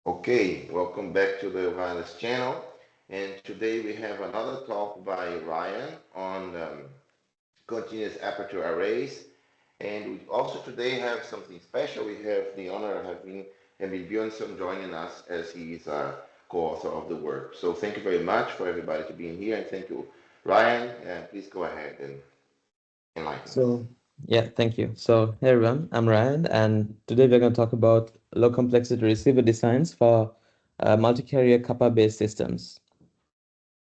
Okay, welcome back to the wireless channel. And today we have another talk by Ryan on continuous aperture arrays. And we also today have something special. We have the honor of having Emil Björnsson joining us as he's a co-author of the work. So thank you very much for everybody to being here, and thank you, Ryan. Please go ahead and enlighten us. So, yeah, thank you. So, hey everyone, I'm Ryan, and today we're going to talk about low complexity receiver designs for multi-carrier CAPA-based systems.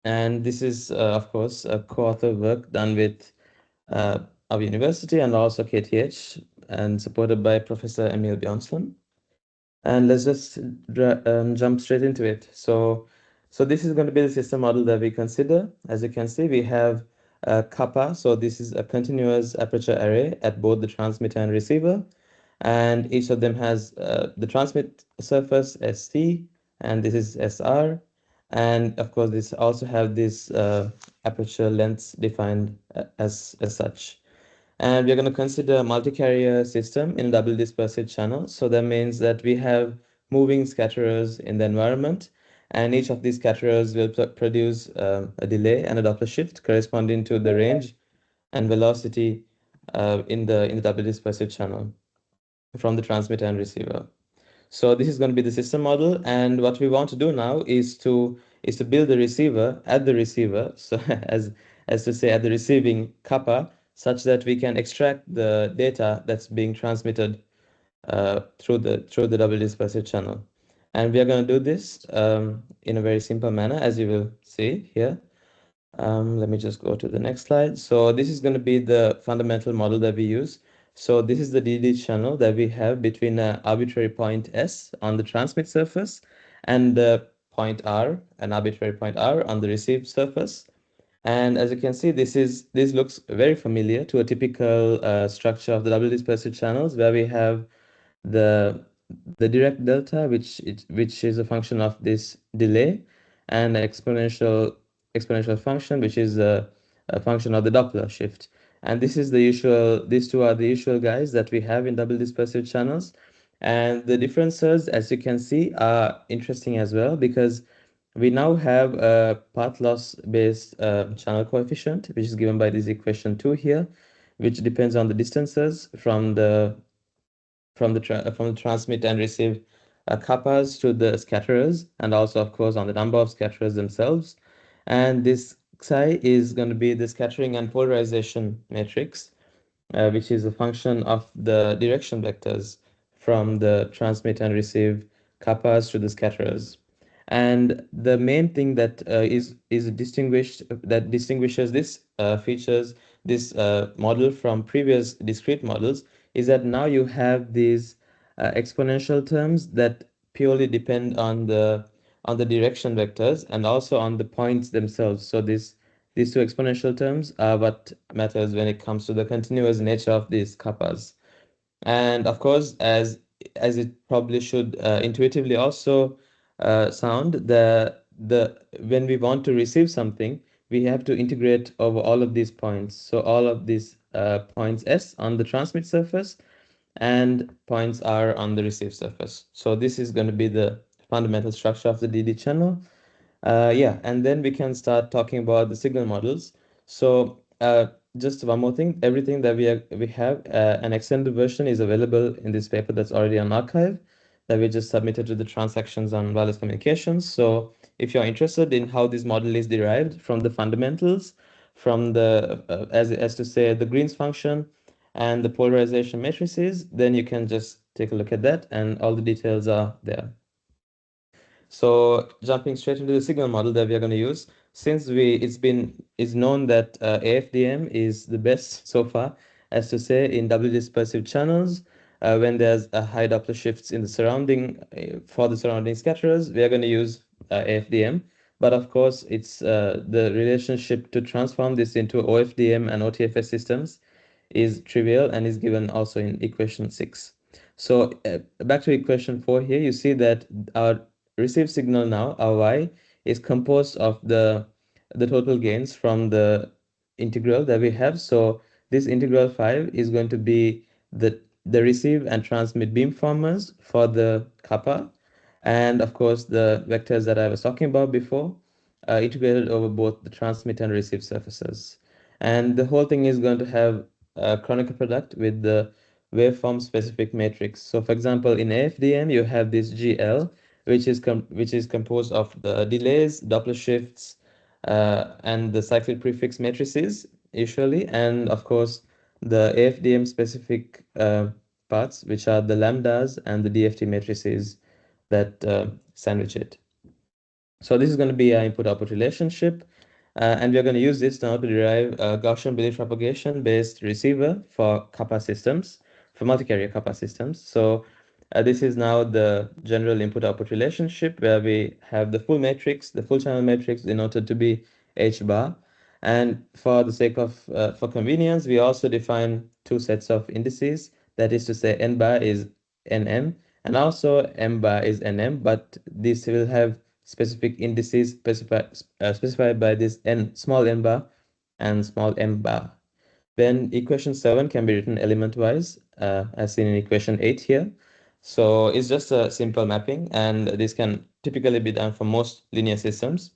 And this is, of course, a co-author work done with uh, our university and also KTH and supported by Professor Emil Björnsson. And let's just jump straight into it. So this is going to be the system model that we consider. As you can see, we have CAPA. So this is a continuous aperture array at both the transmitter and receiver. And each of them has the transmit surface ST, and this is SR. And of course, this also have this aperture length defined as such. And we're going to consider a multi-carrier system in a double dispersive channel. So that means that we have moving scatterers in the environment, and each of these scatterers will produce a delay and a Doppler shift corresponding to the range and velocity in the double dispersive channel from the transmitter and receiver. So this is going to be the system model, and what we want to do now is to build the receiver at the receiver, so as to say at the receiving kappa, such that we can extract the data that's being transmitted through the double dispersive channel. And we are going to do this in a very simple manner, as you will see here. Let me just go to the next slide. So this is going to be the fundamental model that we use. So this is the DD channel that we have between an arbitrary point S on the transmit surface and the point R, an arbitrary point R on the receive surface. And as you can see, this looks very familiar to a typical structure of the double dispersive channels, where we have the the direct delta, which is a function of this delay, and exponential function, which is a function of the Doppler shift. And these two are the usual guys that we have in double dispersive channels. And the differences, as you can see, are interesting as well, because we now have a path loss based channel coefficient, which is given by this equation 2 here, which depends on the distances from the transmit and receive kappas to the scatterers, and also, of course, on the number of scatterers themselves. And this psi is going to be the scattering and polarization matrix, which is a function of the direction vectors from the transmit and receive kappas to the scatterers. And the main thing that distinguishes this features this model from previous discrete models is that now you have these exponential terms that purely depend on the direction vectors and also on the points themselves. So these two exponential terms are what matters when it comes to the continuous nature of these kappas. And of course, as it probably should intuitively also sound, the when we want to receive something, we have to integrate over all of these points. So all of these points S on the transmit surface and points R on the receive surface. So this is going to be the fundamental structure of the DD channel. Yeah, and then we can start talking about the signal models. So just one more thing, everything that we have, an extended version is available in this paper that's already on archive that we just submitted to the transactions on wireless communications. So if you're interested in how this model is derived from the fundamentals, from the, as to say, the Green's function and the polarization matrices, then you can just take a look at that, and all the details are there. So jumping straight into the signal model that we are going to use, since it's known that AFDM is the best so far, as to say, in doubly dispersive channels, when there's a high Doppler shifts in the surrounding for the surrounding scatterers, we are going to use AFDM. But of course, it's the relationship to transform this into OFDM and OTFS systems is trivial and is given also in equation 6. So back to equation 4 here, you see that our received signal now, our y, is composed of the total gains from the integral that we have. So this integral 5 is going to be the receive and transmit beamformers for the kappa, and of course the vectors that I was talking about before, integrated over both the transmit and receive surfaces. And the whole thing is going to have a canonical product with the waveform specific matrix. So for example, in AFDM, you have this GL, which is composed of the delays, Doppler shifts, and the cyclic prefix matrices usually, and of course the AFDM specific parts, which are the lambdas and the DFT matrices that sandwich it. So this is going to be our input-output relationship, and we're going to use this now to derive a Gaussian belief propagation-based receiver for CAPA systems, for multi-carrier CAPA systems. So this is now the general input-output relationship where we have the full matrix, the full channel matrix denoted to be H bar. And for the sake of, for convenience, we also define two sets of indices. That is to say, N bar is NM, and also M bar is NM, but this will have specific indices specified by this small n bar and small m bar. Then equation 7 can be written element-wise, as seen in equation 8 here. So it's just a simple mapping, and this can typically be done for most linear systems.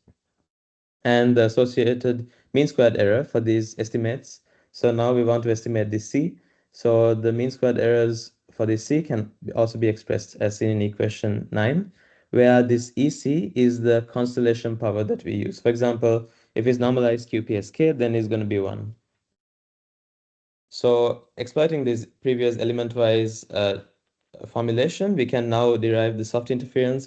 And the associated mean squared error for these estimates. So now we want to estimate the C. So the mean squared errors for the C can also be expressed as seen in equation 9, where this EC is the constellation power that we use. For example, if it's normalized QPSK, then it's going to be 1. So exploiting this previous element-wise formulation, we can now derive the soft interference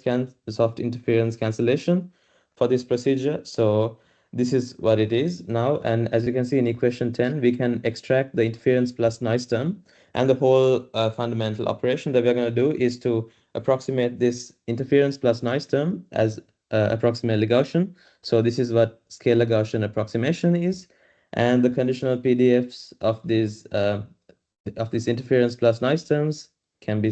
cancellation for this procedure. So this is what it is now. And as you can see in equation 10, we can extract the interference plus noise term. And the whole fundamental operation that we're going to do is to approximate this interference plus noise term as approximately Gaussian. So this is what scalar Gaussian approximation is. And the conditional PDFs of this interference plus noise terms can be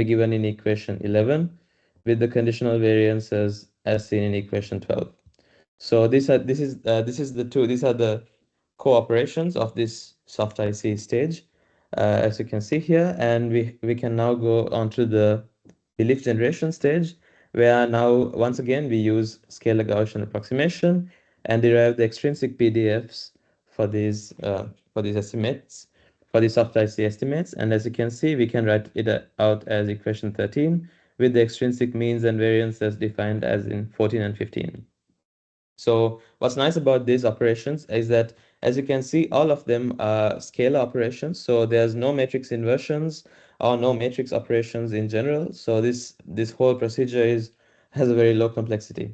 given in equation 11 with the conditional variances as seen in equation 12. So these are the co-operations of this soft IC stage, as you can see here, and we can now go on to the belief generation stage, where now once again we use scalar Gaussian approximation and derive the extrinsic PDFs for these estimates, for these soft IC estimates. And as you can see, we can write it out as equation 13 with the extrinsic means and variances defined as in 14 and 15. So what's nice about these operations is that, as you can see, all of them are scalar operations. So there's no matrix inversions or no matrix operations in general. So this whole procedure has a very low complexity.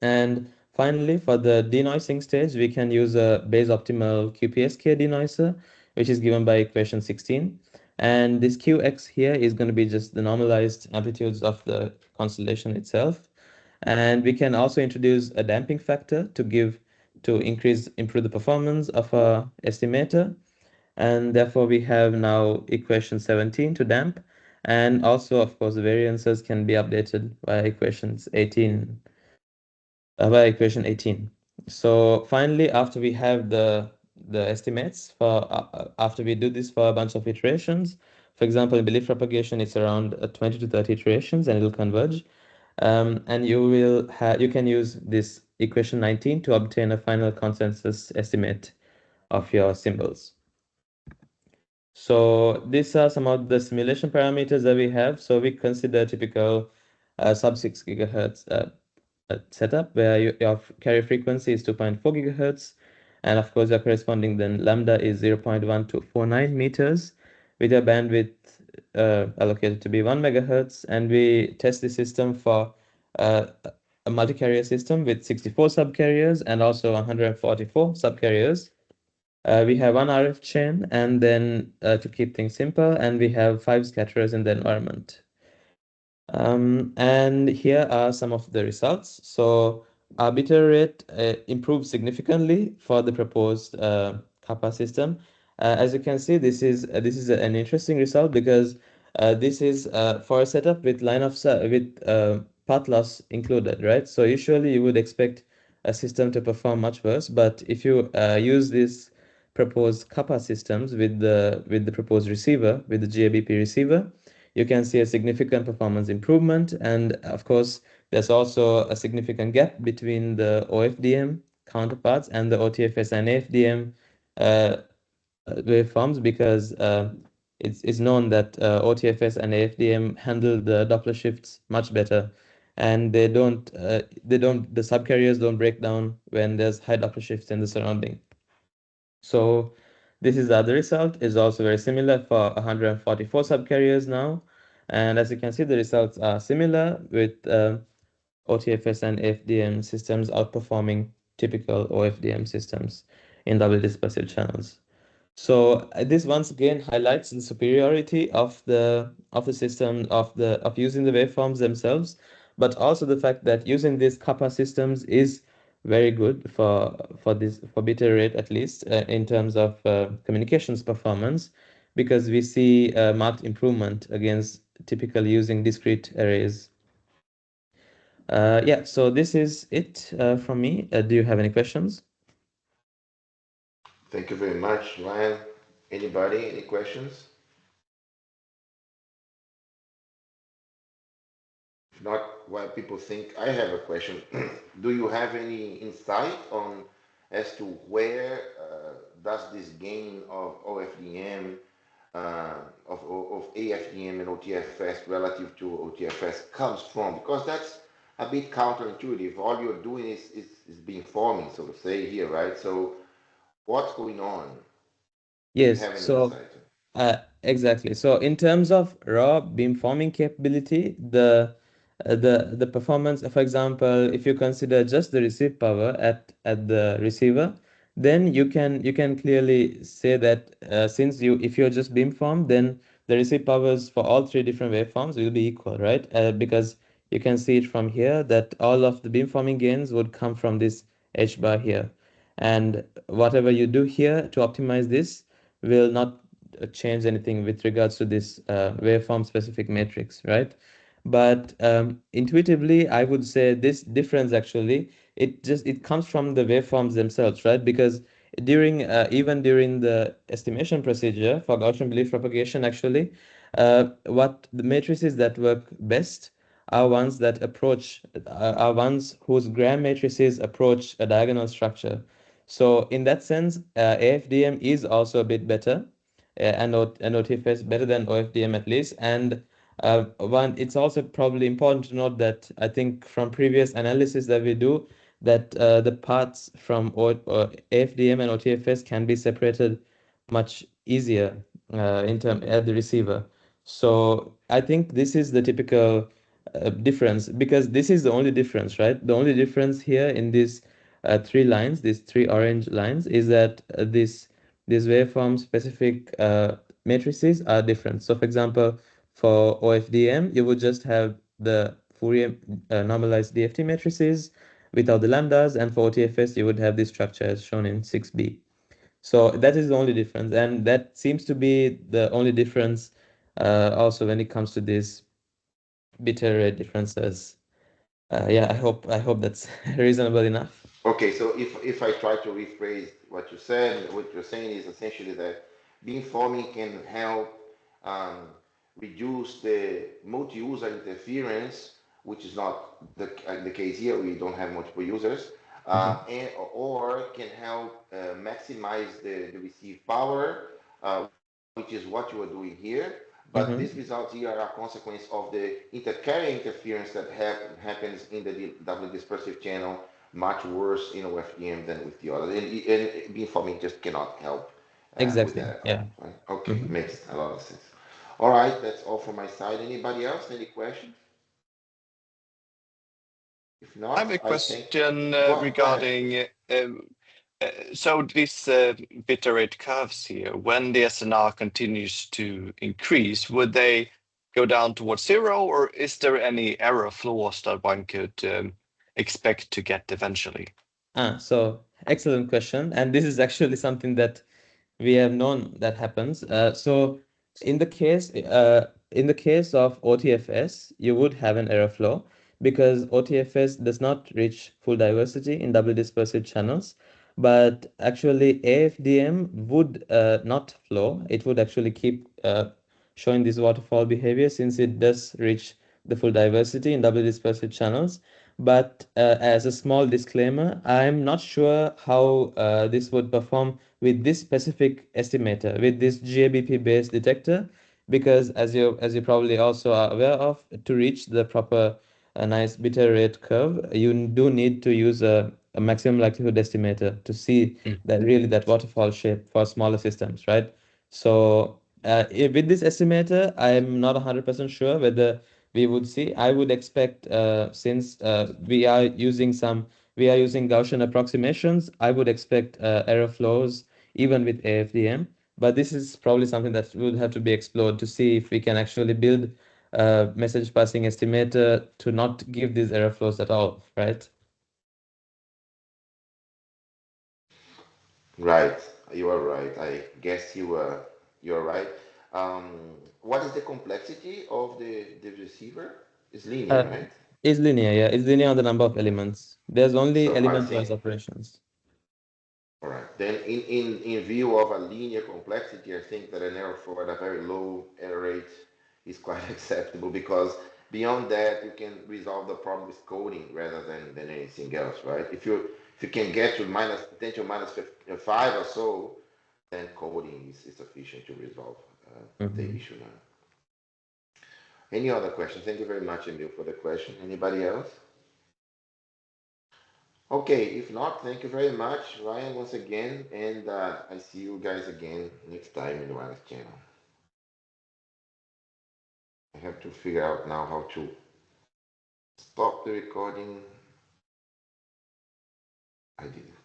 And finally, for the denoising stage, we can use a base optimal QPSK denoiser, which is given by equation 16. And this QX here is going to be just the normalized amplitudes of the constellation itself. And we can also introduce a damping factor to improve the performance of our estimator. And therefore, we have now equation 17 to damp. And also, of course, the variances can be updated by equation 18. So finally, after we have the estimates after we do this for a bunch of iterations, for example, in belief propagation, it's around 20 to 30 iterations, and it'll converge. And you can use this equation 19 to obtain a final consensus estimate of your symbols. So these are some of the simulation parameters that we have. So we consider typical sub 6 gigahertz setup where your carrier frequency is 2.4 gigahertz, and of course your corresponding then lambda is 0.1249 meters with a bandwidth allocated to be 1 megahertz, and we test the system for a multi-carrier system with 64 subcarriers and also 144 subcarriers. We have one RF chain, and then to keep things simple, and we have 5 scatterers in the environment. And here are some of the results. So our bit error rate improved significantly for the proposed CAPA system. As you can see, this is an interesting result because this is for a setup with path loss included, right? So usually you would expect a system to perform much worse, but if you use this proposed CAPA systems with the proposed receiver, with the GABP receiver, you can see a significant performance improvement. And of course, there's also a significant gap between the OFDM counterparts and the OTFS and AFDM waveforms, because it's known that OTFS and AFDM handle the Doppler shifts much better, and the subcarriers don't break down when there's high Doppler shifts in the surrounding. So this is the other result, is also very similar for 144 subcarriers now. And as you can see, the results are similar with OTFS and AFDM systems outperforming typical OFDM systems in doubly dispersive channels. So this once again highlights the superiority of the system of using the waveforms themselves, but also the fact that using these CAPA systems is very good for bit error rate, at least in terms of communications performance, because we see a marked improvement against typically using discrete arrays. Yeah, so this is it from me. Do you have any questions? Thank you very much, Ryan. Anybody, any questions? If not, why people think I have a question. Do you have any insight on as to where does this gain of OFDM, of AFDM and OTFS relative to OTFS comes from? Because that's a bit counterintuitive. All you're doing is being forming, so to say here, right? So what's going on? Do you Yes, have any so insight? exactly. So in terms of raw beamforming capability, the performance, for example, if you consider just the receive power at the receiver, then you can clearly say that since if you're just beamform, then the receive powers for all three different waveforms will be equal, right? Because you can see it from here that all of the beamforming gains would come from this H bar here. And whatever you do here to optimize this will not change anything with regards to this waveform specific matrix, right? But intuitively, I would say this difference actually, it comes from the waveforms themselves, right? Because even during the estimation procedure for Gaussian belief propagation, actually, what the matrices that work best are ones that are ones whose gram matrices approach a diagonal structure. So in that sense, AFDM is also a bit better, and OTFS better than OFDM at least. And it's also probably important to note that I think from previous analysis that we do, that the paths from AFDM and OTFS can be separated much easier at the receiver. So I think this is the typical difference, because this is the only difference, right? The only difference here in these three lines, these three orange lines, is that these waveform specific matrices are different. So for example, for OFDM, you would just have the Fourier normalized DFT matrices without the lambdas, and for OTFS, you would have this structure as shown in 6b. So that is the only difference, and that seems to be the only difference also when it comes to these bit error rate differences. Yeah, I hope that's reasonable enough. Okay, so if I try to rephrase what you said, what you're saying is essentially that beamforming can help um, reduce the multi-user interference, which is not the case here. We don't have multiple users, and or can help maximize the receive power, which is what you are doing here. But these Mm-hmm. results here are a consequence of the intercarrier interference that happens in the double dispersive channel much worse in OFDM than with the others. And beamforming just cannot help with Exactly. that at Yeah. all. Right? Okay, Mm-hmm. makes a lot of sense. All right, that's all from my side. Anybody else? Any questions? If I have a not, I think question go ahead. regarding so this bit rate curves here, when the SNR continues to increase, would they go down towards zero, or is there any error floors that one could expect to get eventually? So excellent question, and this is actually something that we have known that happens. So in the case of OTFS, you would have an error flow because OTFS does not reach full diversity in double dispersive channels, but actually AFDM would not flow. It would actually keep showing this waterfall behavior since it does reach the full diversity in doubly dispersive channels. But as a small disclaimer, I'm not sure how this would perform with this specific estimator, with this GABP-based detector, because as you probably also are aware of, to reach the proper nice beta rate curve, you do need to use a maximum likelihood estimator to see that really that waterfall shape for smaller systems, right? So with this estimator, I'm not 100% sure whether we would see. I would expect since we are using Gaussian approximations, I would expect error flows even with AFDM. But this is probably something that would have to be explored to see if we can actually build a message passing estimator to not give these error flows at all, right? Right, you are right. I guess you're right. What is the complexity of the receiver? It's linear, Uh, right? is linear, yeah. It's linear on the number of elements. There's only So I think, element-wise operations. all right. Then in view of a linear complexity, I think that an error flow at a very low error rate is quite acceptable because beyond that, you can resolve the problem with coding rather than anything else, right? If you can get to minus potential -5 or so, then coding is sufficient to resolve the Mhm. issue now. Any other questions? Thank you very much, Emil, for the question. Anybody else? Okay, if not, thank you very much, Ryan, once again, and I see you guys again next time in the wireless channel. I have to figure out now how to stop the recording. I did it.